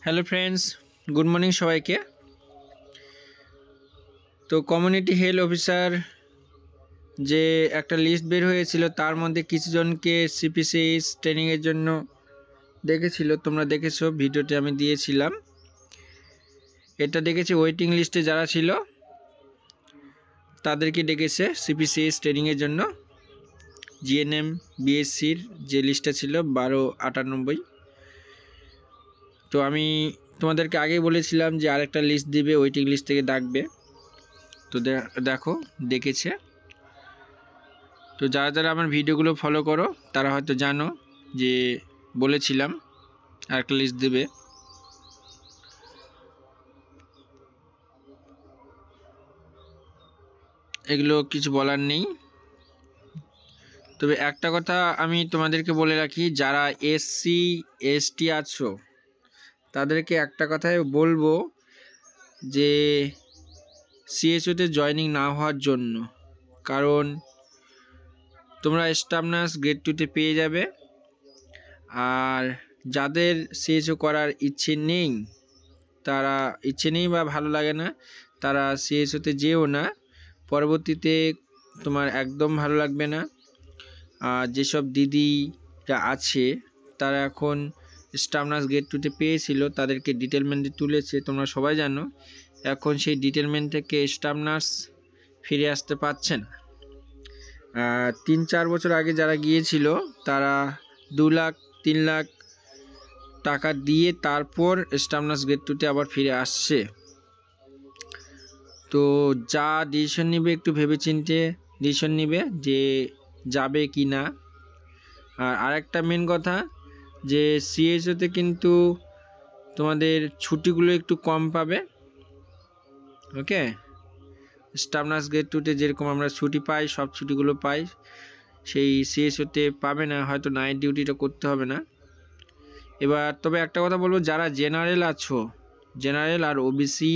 Hello friends, good morning সবাইকে। তো community health officer যে একটা লিস্ট বের হয়েছিল, তার মধ্যে কিছুজনকে সিপিসিএস ট্রেনিংয়ের জন্য ডেকেছিল। তোমরা দেখেছো, ভিডিওটি আমি দিয়েছিলাম। এটা দেখেছি ওয়েটিং লিস্টে যারা ছিল তাদেরকে ডেকেছে সিপিসিএস ট্রেনিংয়ের জন্য। জিএনএম বিএসসির যে লিস্টটা ছিল 1298। তো আমি তোমাদেরকে আগেই বলেছিলাম যে আরেকটা লিস্ট দিবে, ওয়েটিং লিস্ট থেকে ডাকবে। তো দেখো ডেকেছে। তো যারা যারা আমার ভিডিওগুলো ফলো করো তারা হয়তো জানো যে বলেছিলাম আরেকটা লিস্ট দেবে। এগুলো কিছু বলার নেই, তবে একটা কথা আমি তোমাদেরকে বলে রাখি, যারা এসসি এসটি আছো তাদেরকে একটা কথাই বলবো যে সিএসওতে জয়েনিং না হওয়ার জন্য। কারণ তোমরা স্টাফ নার্স গ্রেড 2-তে পেয়ে যাবে। আর যাদের সিএসও করার ইচ্ছে নেই বা ভালো লাগে না, তারা সিএসওতে যেও না। পরবর্তীতে তোমার একদম ভালো লাগবে না। আর যেসব দিদিরা আছে তারা এখন স্টাফ নার্স গ্রেড 2-তে পেয়েছিল, তাদেরকে ডিটেলমেন্টে তুলেছে, তোমরা সবাই জানো। এখন সেই ডিটেলমেন্ট থেকে স্টাফ নার্স ফিরে আসতে পারছে না। 3-4 বছর আগে যারা গিয়েছিল তারা 2 লাখ 3 লাখ টাকা দিয়ে তারপর স্টাফ নার্স গ্রেড 2-তে আবার ফিরে আসছে। তো যা ডিসিশন নিবে একটু ভেবেচিন্তে ডিসিশন নিবে যে যাবে কি না। আর আরেকটা মেন কথা, যে সিএসওতে কিন্তু তোমাদের ছুটিগুলো একটু কম পাবে। ওকে, স্টাফ নার্স গ্রেড 2-তে যেরকম আমরা ছুটি পাই, সব ছুটিগুলো পাই, সেই সিএসওতে পাবে না, হয়তো নাইট ডিউটিটা করতে হবে না। এবার তবে একটা কথা বলবো, যারা জেনারেল আছো, জেনারেল আর ওবিসি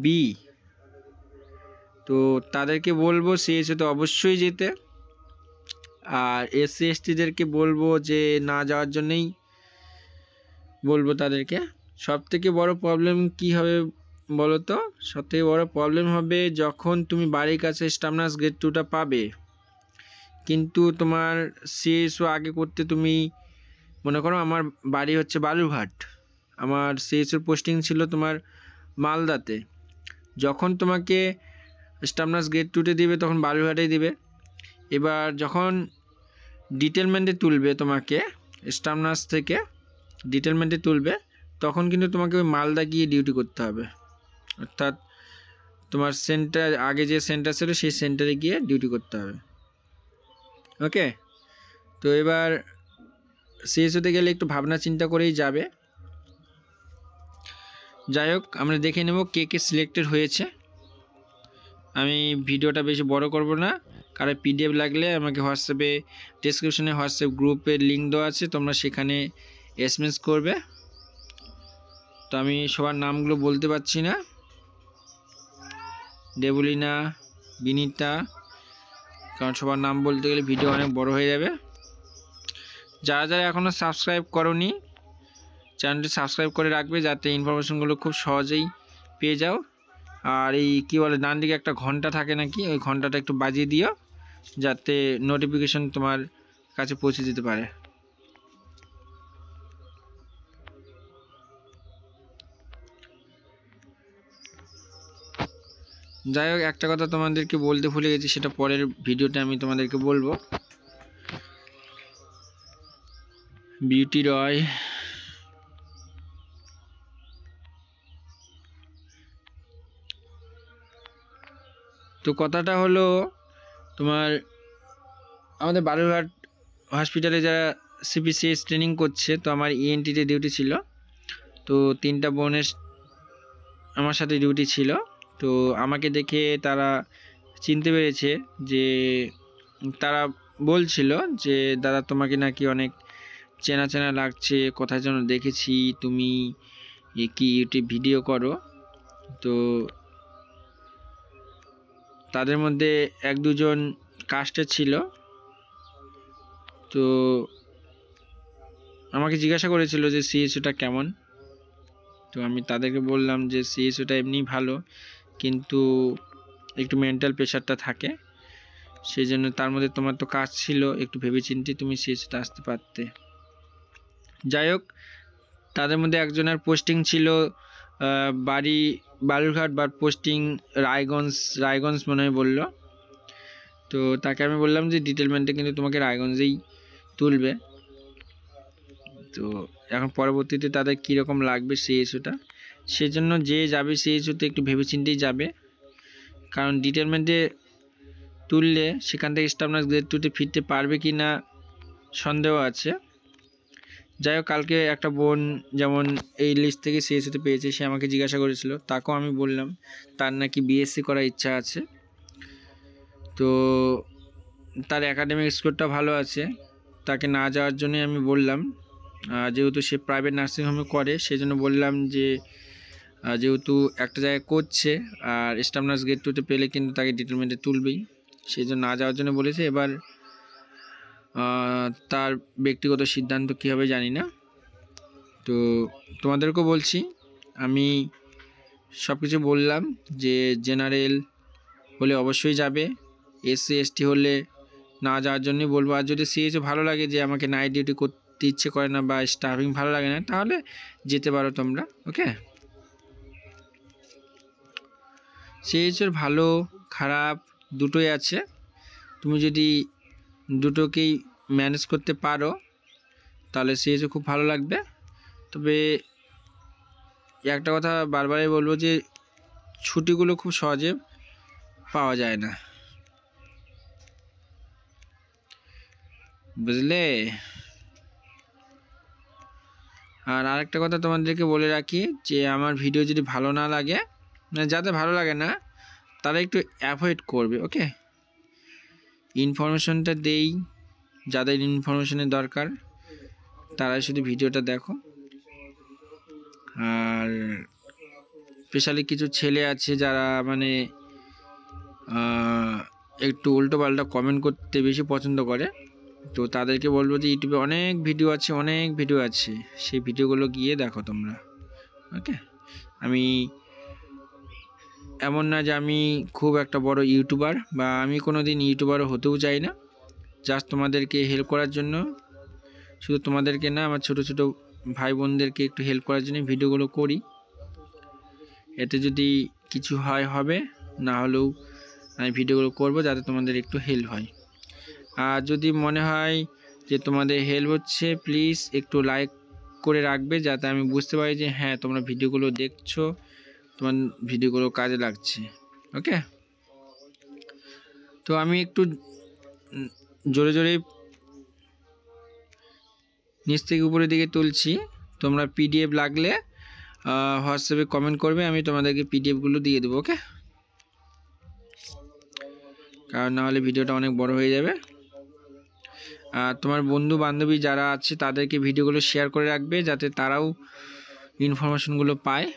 বি, তো তাদেরকে বলবো সিএসওতে অবশ্যই যেতে। আর এসসি এসটিদেরকে বলবো যে না যাওয়ার জন্যই বলবো তাদেরকে। সবথেকে বড় প্রবলেম কি হবে বলো তো? সবথেকে বড় প্রবলেম হবে যখন তুমি বাড়ির কাছে স্টাফ নার্স গ্রেড 2টা পাবে, কিন্তু তোমার সিএসও আগে করতে, তুমি মনে করো আমার বাড়ি হচ্ছে বালুরঘাট, আমার সিএসওর পোস্টিং ছিল তোমার মালদাতে। যখন তোমাকে স্টাফ নার্স গ্রেড 2-তে দিবে তখন বালুরঘাটেই দিবে। এবার যখন ডিটেলমেন্টে তুলবে, তোমাকে স্টাফ নার্স থেকে ডিটেলমেন্টে তুলবে, তখন কিন্তু তোমাকে ওই মালদা গিয়ে ডিউটি করতে হবে। অর্থাৎ তোমার সেন্টার, আগে যে সেন্টার ছিল সেই সেন্টারে গিয়ে ডিউটি করতে হবে। ওকে, তো এবার সিএসওতে গেলে একটু ভাবনা চিন্তা করেই যাবে। যাই হোক, আমরা দেখে নেব কে কে সিলেক্টেড হয়েছে। আমি ভিডিওটা বেশি বড় করব না, কারণ পিডিএফ লাগলে আমাকে হোয়াটসঅ্যাপে ডেসক্রিপশনে হোয়াটসঅ্যাপ গ্রুপের লিঙ্ক দেওয়া আছে, তোমরা সেখানে এসএমএস করবে। তো আমি সবার নামগুলো বলতে পারছি না, দেবলিনা, বিনিতা, কারণ সবার নাম বলতে গেলে ভিডিও অনেক বড় হয়ে যাবে। যারা যারা এখনও সাবস্ক্রাইব করোনি, চ্যানেলটি সাবস্ক্রাইব করে রাখবে যাতে ইনফরমেশনগুলো খুব সহজেই পেয়ে যাও। আর এই কী বলে, ডান দিকে একটা ঘন্টা থাকে নাকি, ওই ঘন্টাটা একটু বাজিয়ে দিও যাতে নোটিফিকেশন তোমার কাছে পৌঁছে যেতে পারে। যাই হোক, একটা কথা তোমাদেরকে বলতে ভুলে গেছি, সেটা পরের ভিডিওতে আমি তোমাদেরকে বলবো। বিউটি রয়, তো কথাটা হলো তোমার আমাদের বালুরঘাট হসপিটালে যারা সিপিসিএস ট্রেনিং করছে, তো আমার ইএনটিতে ডিউটি ছিল। তো 3টা বোনের আমার সাথে ডিউটি ছিল। তো আমাকে দেখে তারা চিনতে পেরেছে, যে তারা বলছিল যে দাদা তোমাকে নাকি অনেক চেনা চেনা লাগছে, কোথায় যেন দেখেছি, তুমি কি ইউটিউব ভিডিও করো। তো তাদের মধ্যে 1-2 জন কাস্টের ছিল। তো আমাকে জিজ্ঞাসা করেছিল যে সিএসওটা কেমন। তো আমি তাদেরকে বললাম যে সিএসওটা এমনি ভালো, কিন্তু একটু মেন্টাল প্রেশারটা থাকে, সেই জন্য তার মধ্যে তোমার তো কাজ ছিল, একটু ভেবেচিন্তে তুমি সিএসওতে আসতে পারতে। যাই হোক, তাদের মধ্যে একজনের পোস্টিং ছিল বাড়ি বালুরঘাট, বা পোস্টিং রায়গঞ্জ মনে হয় বললো। তো তাকে আমি বললাম যে ডিটেলমেন্টে কিন্তু তোমাকে রায়গঞ্জেই তুলবে। তো এখন পরবর্তীতে তাদের কীরকম লাগবে সিএসওটা, সেজন্য যে যাবে সিএসওতে একটু ভেবেচিন্তেই যাবে, কারণ ডিটেলমেন্টে তুললে সেখান থেকে স্টাফ নার্স গ্রেড 2-তে ফিরতে পারবে কি না সন্দেহ আছে। যাই হোক, কালকে একটা বোন যেমন এই লিস্ট থেকে সিএসওতে পেয়েছে, সে আমাকে জিজ্ঞাসা করেছিল, তাকেও আমি বললাম তার নাকি বিএসসি করার ইচ্ছা আছে। তো তার একাডেমিক স্কোরটা ভালো আছে, তাকে না যাওয়ার জন্যই আমি বললাম, যেহেতু সে প্রাইভেট নার্সিংহোমে করে, সেজন্য বললাম যে যেহেতু একটা জায়গায় করছে আর স্টাফ নার্স গ্রেড 2-তে পেলে কিন্তু তাকে ডিটেলমেন্টে তুলবেই, সেই জন্য না যাওয়ার জন্য বলেছে। এবার তার ব্যক্তিগত সিদ্ধান্ত কী হবে জানি না। তো তোমাদেরকেও বলছি, আমি সব কিছু বললাম যে জেনারেল হলে অবশ্যই যাবে, এসসি এসটি হলে না যাওয়ার জন্যই বলবো। আর যদি সিএসও ভালো লাগে যে আমাকে নাইট ডিউটি করতে ইচ্ছে করে না বা স্টাফিং ভালো লাগে না, তাহলে যেতে পারো তোমরা। ওকে, সিএসওর ভালো খারাপ দুটোই আছে, তুমি যদি দুটোকেই ম্যানেজ করতে পারো তাহলে সিএসও খুব ভালো লাগবে। তবে একটা কথা বারবারই বলবো যে ছুটিগুলো খুব সহজে পাওয়া যায় না, বুঝলে। আর আরেকটা কথা তোমাদেরকে বলে রাখি, যে আমার ভিডিও যদি ভালো না লাগে, মানে যাদের ভালো লাগে না তারা একটু অ্যাভয়েড করবে। ওকে, ইনফরমেশনটা দেই, যাদের ইনফরমেশনের দরকার তারাই শুধু ভিডিওটা দেখো। আর স্পেশালি কিছু ছেলে আছে যারা মানে একটু উল্টোপাল্টা কমেন্ট করতে বেশি পছন্দ করে, তো তাদেরকে বলবো যে ইউটিউবে অনেক ভিডিও আছে, সেই ভিডিওগুলো গিয়ে দেখো তোমরা। ওকে, আমি এমন না যে আমি খুব একটা বড় ইউটিউবার, বা আমি কোনো দিন ইউটিউবারও হতেও চাই না, জাস্ট তোমাদেরকে হেল্প করার জন্য, শুধু তোমাদেরকে না, আমার ছোট ছোট ভাই বোনদেরকে একটু হেল্প করার জন্য ভিডিওগুলো করি। এতে যদি কিছু হবে, না হলেও আমি ভিডিওগুলো করব যাতে তোমাদের একটু হেল্প হয়। আর যদি মনে হয় যে তোমাদের হেল্প হচ্ছে, প্লিজ একটু লাইক করে রাখবে, যাতে আমি বুঝতে পারি যে হ্যাঁ তোমরা ভিডিওগুলো দেখছো, তোমার ভিডিওগুলো কাজে লাগছে। ওকে, তো আমি একটু জোরে জোরে নিচ থেকে উপরের দিকে তুলছি, তোমরা পিডিএফ লাগলে হোয়াটসঅ্যাপে কমেন্ট করবে, আমি তোমাদেরকে পিডিএফগুলো দিয়ে দেবো। ওকে, কারণ নাহলে ভিডিওটা অনেক বড় হয়ে যাবে। আর তোমার বন্ধু বান্ধবী যারা আছে তাদেরকে ভিডিওগুলো শেয়ার করে রাখবে, যাতে তারাও ইনফরমেশনগুলো পায়।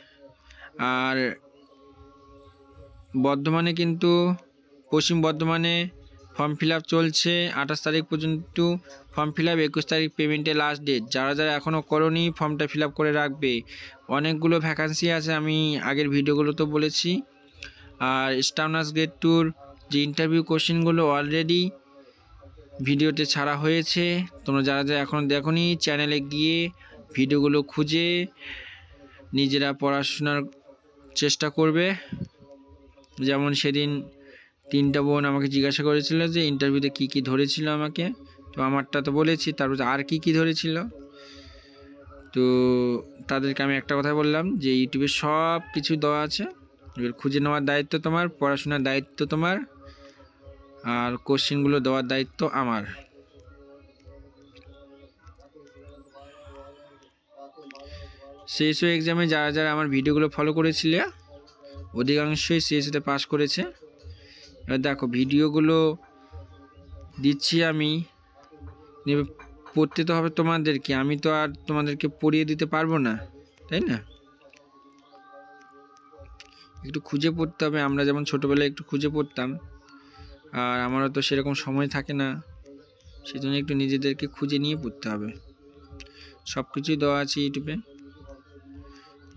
আর বর্ধমানে কিন্তু পশ্চিম বর্ধমানে ফর্ম ফিল আপ চলছে 28 তারিখ পর্যন্ত ফর্ম ফিল আপ, 21 তারিখ পেমেন্টের লাস্ট ডেট। যারা যারা এখনও করোনি ফর্মটা ফিল আপ করে রাখবে, অনেকগুলো ভ্যাকান্সি আছে, আমি আগের ভিডিওগুলো তো বলেছি। আর স্টাফ নার্স গ্রেড 2-র যে ইন্টারভিউ কোশ্চেনগুলো অলরেডি ভিডিওতে ছাড়া হয়েছে, তোমরা যারা যারা এখনও দেখোনি চ্যানেলে গিয়ে ভিডিওগুলো খুঁজে নিজেরা পড়াশোনার চেষ্টা করবে। যেমন সেদিন 3টা বোন আমাকে জিজ্ঞাসা করেছিল যে ইন্টারভিউতে কী কী ধরেছিল আমাকে, তো আমারটা তো বলেছি, তারপর আর কী কী ধরেছিল। তো তাদেরকে আমি একটা কথা বললাম যে ইউটিউবে সব কিছু দেওয়া আছে, এবার খুঁজে নেওয়ার দায়িত্ব তোমার, পড়াশোনার দায়িত্ব তোমার, আর কোশ্চেনগুলো দেওয়ার দায়িত্ব আমার। সিএসও এক্সামে যারা যারা আমার ভিডিওগুলো ফলো করেছিলে অধিকাংশই সিএসওতে পাস করেছে। এবার দেখো ভিডিওগুলো দিচ্ছি আমি, পড়তে তো হবে তোমাদেরকে, আমি তো আর তোমাদেরকে পড়িয়ে দিতে পারবো না, তাই না? একটু খুঁজে পড়তে হবে, আমরা যেমন ছোটোবেলায় একটু খুঁজে পড়তাম, আর আমারও তো সেরকম সময় থাকে না, সেজন্য একটু নিজেদেরকে খুঁজে নিয়ে পড়তে হবে। সব কিছুই দেওয়া আছে ইউটিউবে,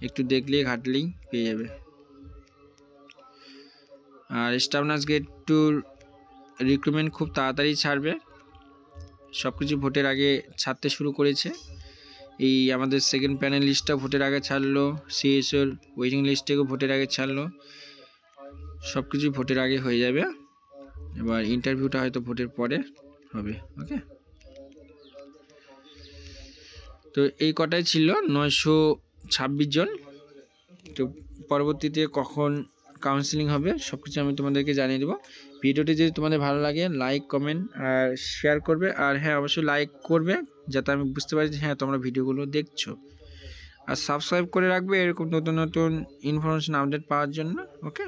একটু দেখলেই ঘাটলেই পেয়ে যাবে। আর স্টাফ নার্স গ্রেড 2 রিক্রুটমেন্ট খুব তাড়াতাড়ি ছাড়বে, সব কিছু ভোটের আগে ছাড়তে শুরু করেছে। এই আমাদের সেকেন্ড প্যানেল লিস্টটা ভোটের আগে ছাড়লো, সিএসওর ওয়েটিং লিস্টটাকেও ভোটের আগে ছাড়লো, সব কিছু ভোটের আগে হয়ে যাবে। এবার ইন্টারভিউটা হয়তো ভোটের পরে হবে। ওকে, তো এই কটাই ছিল 926 জন। তো পরবর্তীতে কখন কাউন্সিলিং হবে সব কিছু আমি তোমাদেরকে জানিয়ে দেবো। ভিডিওটি যদি তোমাদের ভালো লাগে লাইক কমেন্ট আর শেয়ার করবে, আর হ্যাঁ অবশ্যই লাইক করবে যাতে আমি বুঝতে পারি যে হ্যাঁ তোমরা ভিডিওগুলো দেখছো, আর সাবস্ক্রাইব করে রাখবে এরকম নতুন নতুন ইনফরমেশন আপডেট পাওয়ার জন্য। ওকে।